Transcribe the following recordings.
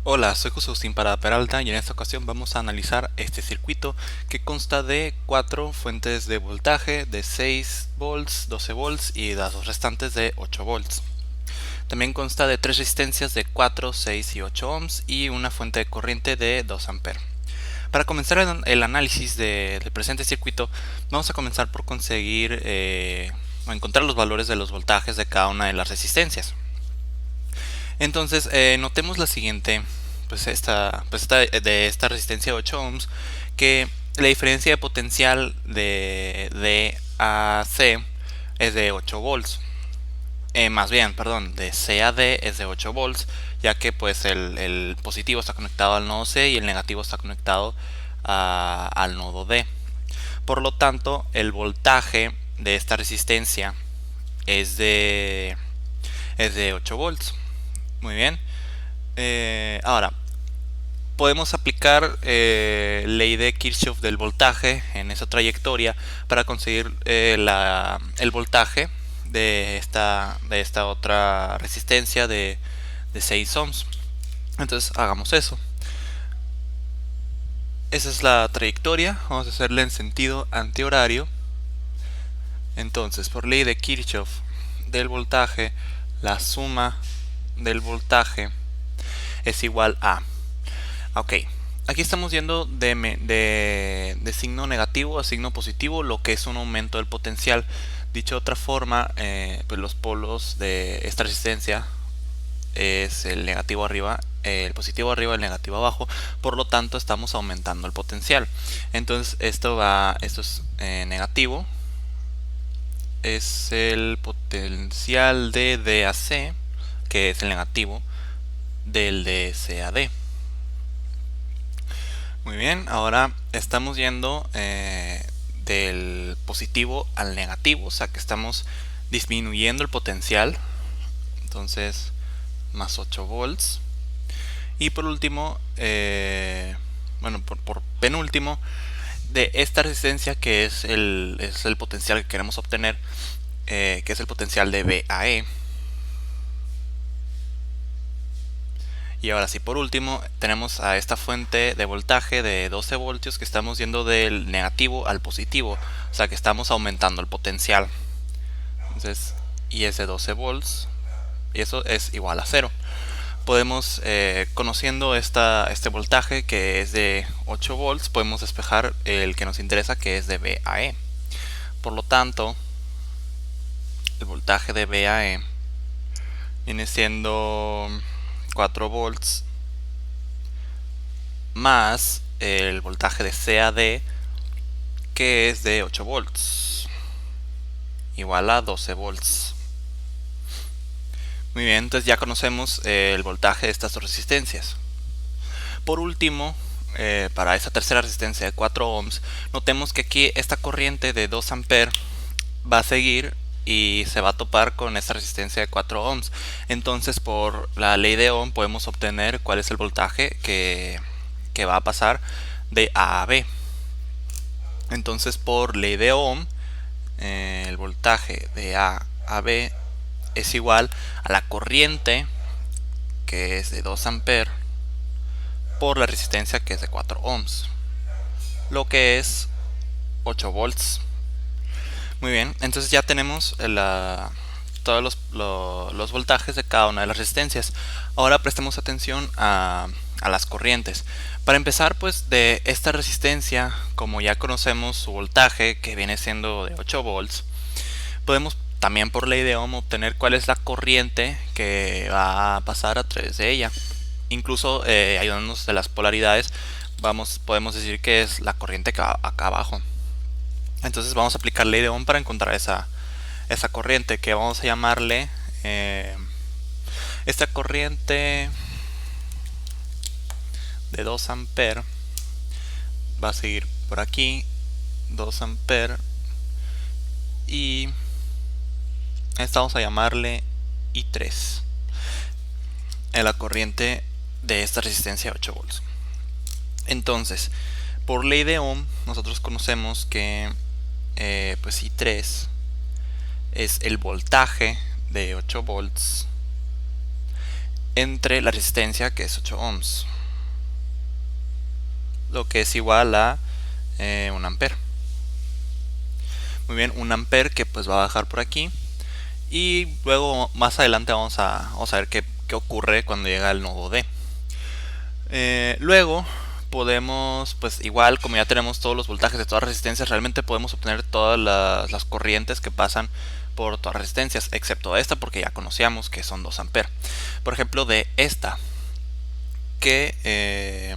Hola, soy José Agustín Parada Peralta y en esta ocasión vamos a analizar este circuito que consta de 4 fuentes de voltaje de 6 volts, 12 volts y las dos restantes de 8 volts. También consta de 3 resistencias de 4, 6 y 8 ohms y una fuente de corriente de 2 amperes. Para comenzar el análisis del presente circuito, vamos a comenzar por conseguir o encontrar los valores de los voltajes de cada una de las resistencias. Entonces, notemos la siguiente, de esta resistencia de 8 ohms, que la diferencia de potencial de D a C es de 8 volts. Más bien, perdón, de C a D es de 8 volts, ya que pues el positivo está conectado al nodo C y el negativo está conectado al nodo D. Por lo tanto, el voltaje de esta resistencia es de 8 volts. Muy bien. Ahora, podemos aplicar ley de Kirchhoff del voltaje en esa trayectoria para conseguir el voltaje de esta otra resistencia de 6 ohms. Entonces hagamos eso. Esa es la trayectoria. Vamos a hacerla en sentido antihorario. Entonces, por ley de Kirchhoff del voltaje, la suma del voltaje es igual a... Ok, aquí estamos yendo de signo negativo a signo positivo, lo que es un aumento del potencial. Dicho de otra forma, pues los polos de esta resistencia es el negativo arriba, el positivo arriba, el negativo abajo. Por lo tanto, estamos aumentando el potencial. Entonces, esto es negativo. Es el potencial de D a C, que es el negativo del de C a D. Muy bien, ahora estamos yendo del positivo al negativo, o sea que estamos disminuyendo el potencial. Entonces, más 8 volts. Y por último, por penúltimo, de esta resistencia que es el potencial que queremos obtener, que es el potencial de VAE. Y ahora sí, por último, tenemos a esta fuente de voltaje de 12 voltios que estamos yendo del negativo al positivo, o sea que estamos aumentando el potencial. Entonces, y es de 12 volts, y eso es igual a 0. Podemos, conociendo este voltaje que es de 8 volts, podemos despejar el que nos interesa, que es de VAE. Por lo tanto, el voltaje de VAE viene siendo 4 volts más el voltaje de CAD, que es de 8 volts, igual a 12 volts. Muy bien, entonces ya conocemos el voltaje de estas dos resistencias. Por último, para esta tercera resistencia de 4 ohms, notemos que aquí esta corriente de 2 amperes va a seguir y se va a topar con esta resistencia de 4 ohms. Entonces, por la ley de Ohm podemos obtener cuál es el voltaje que va a pasar de A a B. Entonces, por ley de Ohm, el voltaje de A a B es igual a la corriente, que es de 2 amperes, por la resistencia, que es de 4 ohms, lo que es 8 volts. Muy bien, entonces ya tenemos todos los voltajes de cada una de las resistencias. Ahora prestemos atención a las corrientes. Para empezar, pues de esta resistencia, como ya conocemos su voltaje, que viene siendo de 8 volts, podemos también por ley de Ohm obtener cuál es la corriente que va a pasar a través de ella. Incluso ayudándonos de las polaridades, podemos decir que es la corriente que va acá abajo. Entonces vamos a aplicar ley de Ohm para encontrar esa corriente, que vamos a llamarle esta corriente de 2 amperes. Va a seguir por aquí, 2 amperes, y esta vamos a llamarle I3, en la corriente de esta resistencia de 8 volts. Entonces, por ley de Ohm, nosotros conocemos que pues I3 es el voltaje de 8 volts entre la resistencia, que es 8 ohms, lo que es igual a 1 ampere. Muy bien, 1 ampere que pues va a bajar por aquí. Y luego más adelante vamos a ver qué ocurre cuando llega al nodo D. Luego podemos, pues igual como ya tenemos todos los voltajes de todas las resistencias, realmente podemos obtener todas las corrientes que pasan por todas las resistencias, excepto esta porque ya conocíamos que son 2 ampere. Por ejemplo, de esta, que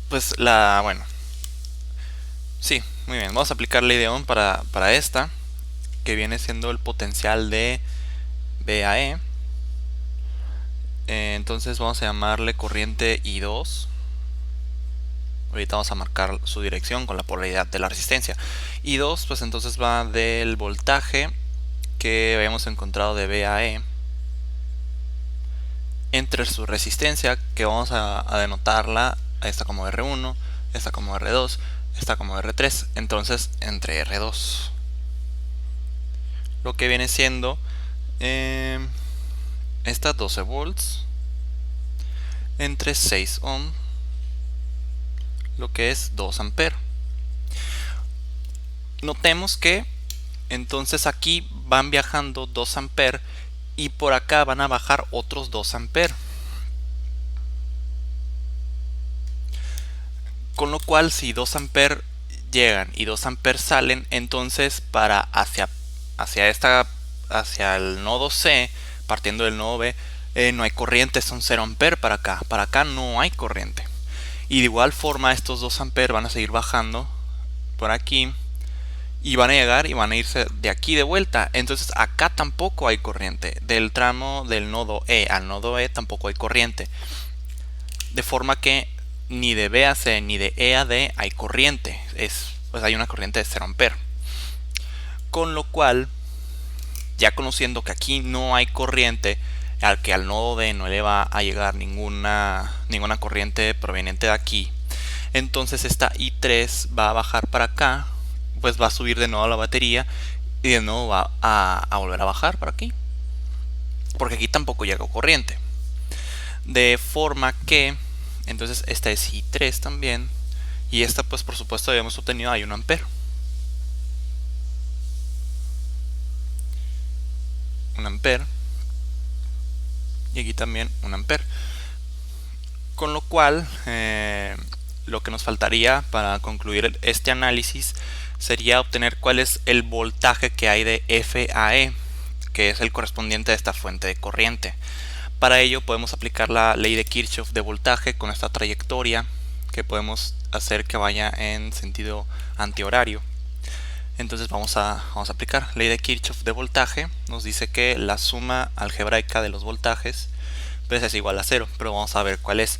pues bueno, sí, muy bien, vamos a aplicar ley de Ohm para esta, que viene siendo el potencial de VAE. Entonces vamos a llamarle corriente I2. Ahorita vamos a marcar su dirección con la polaridad de la resistencia. I2 pues entonces va del voltaje que habíamos encontrado de VAE entre su resistencia, que vamos a denotarla, esta como R1, esta como R2, esta como R3, entonces entre R2. Lo que viene siendo esta 12 volts entre 6 ohm, lo que es 2 ampere. Notemos que entonces aquí van viajando 2 ampere y por acá van a bajar otros 2 ampere. Con lo cual, si 2 ampere llegan y 2 ampere salen, entonces para hacia el nodo C, partiendo del nodo B, no hay corriente, son 0 ampere para acá no hay corriente. Y de igual forma estos 2 ampere van a seguir bajando por aquí y van a llegar y van a irse de aquí de vuelta. Entonces acá tampoco hay corriente. Del tramo del nodo E al nodo E tampoco hay corriente. De forma que ni de B a C ni de E a D hay corriente. Pues hay una corriente de 0 ampere. Con lo cual, ya conociendo que aquí no hay corriente, al nodo D no le va a llegar ninguna corriente proveniente de aquí, entonces esta I3 va a bajar para acá, pues va a subir de nuevo a la batería y de nuevo va a volver a bajar para aquí, porque aquí tampoco llega corriente. De forma que entonces esta es I3 también, y esta pues por supuesto habíamos obtenido ahí 1 ampere. 1 ampere y aquí también 1 ampere. Con lo cual, lo que nos faltaría para concluir este análisis sería obtener cuál es el voltaje que hay de FAE, que es el correspondiente a esta fuente de corriente. Para ello podemos aplicar la ley de Kirchhoff de voltaje con esta trayectoria que podemos hacer que vaya en sentido antihorario. Entonces vamos a aplicar ley de Kirchhoff de voltaje. Nos dice que la suma algebraica de los voltajes pues es igual a 0, pero vamos a ver cuál es.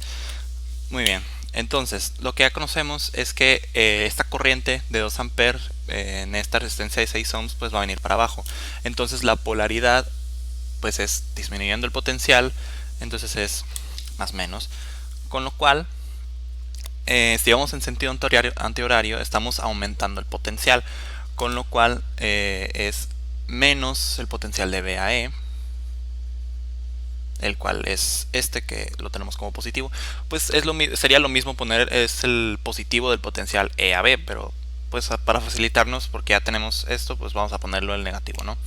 Muy bien, entonces lo que ya conocemos es que esta corriente de 2 ampere en esta resistencia de 6 ohms pues va a venir para abajo. Entonces la polaridad pues es disminuyendo el potencial, entonces es más menos. Con lo cual, si vamos en sentido antihorario, estamos aumentando el potencial, con lo cual es menos el potencial de VAE, el cual es este que lo tenemos como positivo. Pues sería lo mismo poner es el positivo del potencial E a B, pero pues para facilitarnos, porque ya tenemos esto, pues vamos a ponerlo el negativo, ¿no?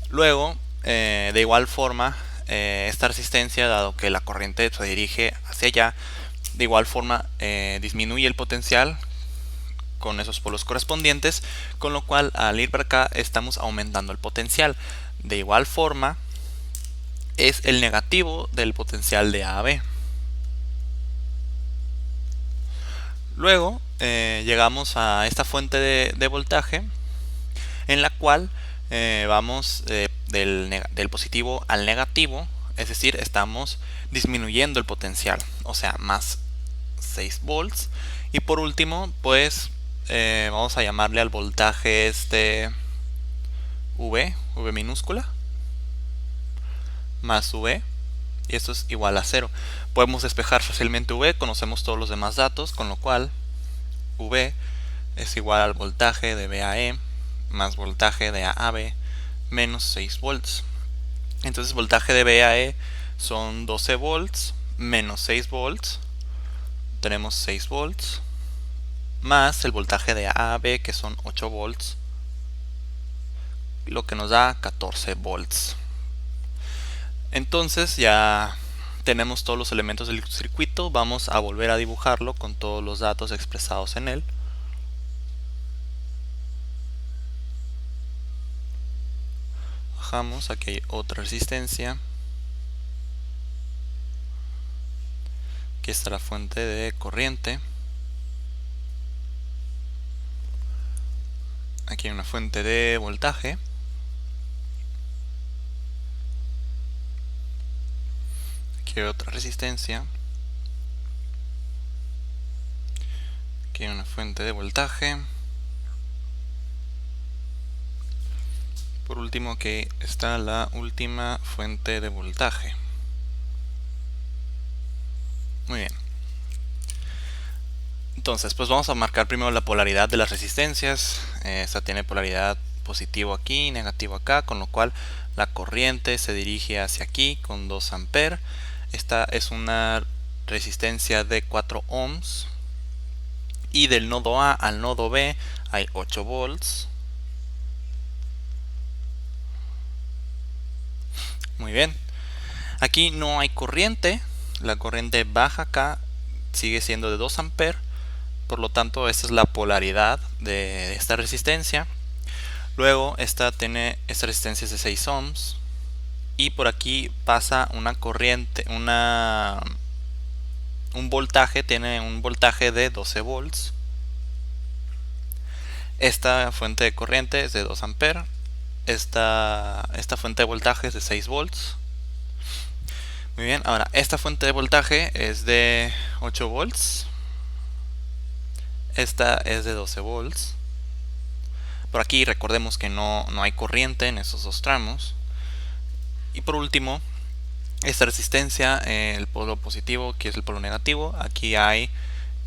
Luego, de igual forma, esta resistencia, dado que la corriente se dirige hacia allá, de igual forma disminuye el potencial con esos polos correspondientes, con lo cual al ir para acá estamos aumentando el potencial. De igual forma, es el negativo del potencial de A a B. Luego llegamos a esta fuente de voltaje, en la cual vamos del positivo al negativo, es decir, estamos disminuyendo el potencial, o sea, más 6 volts. Y por último, pues vamos a llamarle al voltaje este V minúscula, más V, y esto es igual a 0. Podemos despejar fácilmente V, conocemos todos los demás datos, con lo cual V es igual al voltaje de VAE más voltaje de AAB menos 6 volts. Entonces voltaje de B a E son 12 volts menos 6 volts. Tenemos 6 volts más el voltaje de A a B, que son 8 volts, lo que nos da 14 volts. Entonces ya tenemos todos los elementos del circuito. Vamos a volver a dibujarlo con todos los datos expresados en él. Bajamos, aquí hay otra resistencia. Aquí está la fuente de corriente. Aquí hay una fuente de voltaje. Aquí hay otra resistencia. Aquí hay una fuente de voltaje. Por último, aquí está la última fuente de voltaje. Muy bien. Entonces, pues vamos a marcar primero la polaridad de las resistencias. Esta tiene polaridad positivo aquí, negativo acá, con lo cual la corriente se dirige hacia aquí con 2 amperes. Esta es una resistencia de 4 ohms. Y del nodo A al nodo B hay 8 volts. Muy bien. Aquí no hay corriente. La corriente baja acá, sigue siendo de 2 amperes. Por lo tanto, esta es la polaridad de esta resistencia. Luego, esta resistencia es de 6 ohms. Y por aquí pasa una corriente, un voltaje, tiene un voltaje de 12 volts. Esta fuente de corriente es de 2 amperes. Esta fuente de voltaje es de 6 volts. Muy bien, ahora esta fuente de voltaje es de 8 volts. Esta es de 12 volts. Por aquí recordemos que no hay corriente en esos dos tramos. Y por último, esta resistencia, el polo positivo, que es el polo negativo, aquí hay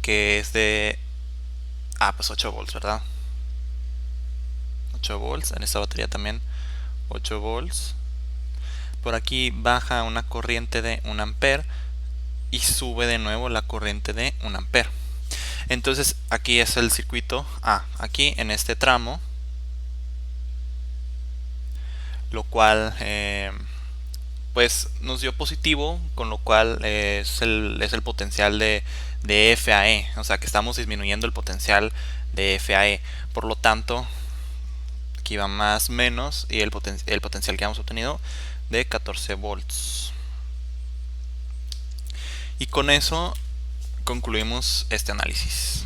que es de pues 8 volts, ¿verdad? 8 volts, en esta batería también 8 volts. Por aquí baja una corriente de 1 ampere y sube de nuevo la corriente de 1 ampere. Entonces aquí es el circuito aquí en este tramo, lo cual pues nos dio positivo, con lo cual es el potencial de F a E, o sea que estamos disminuyendo el potencial de F a E. Por lo tanto, aquí va más menos y el potencial que hemos obtenido de 14 volts. Y con eso concluimos este análisis.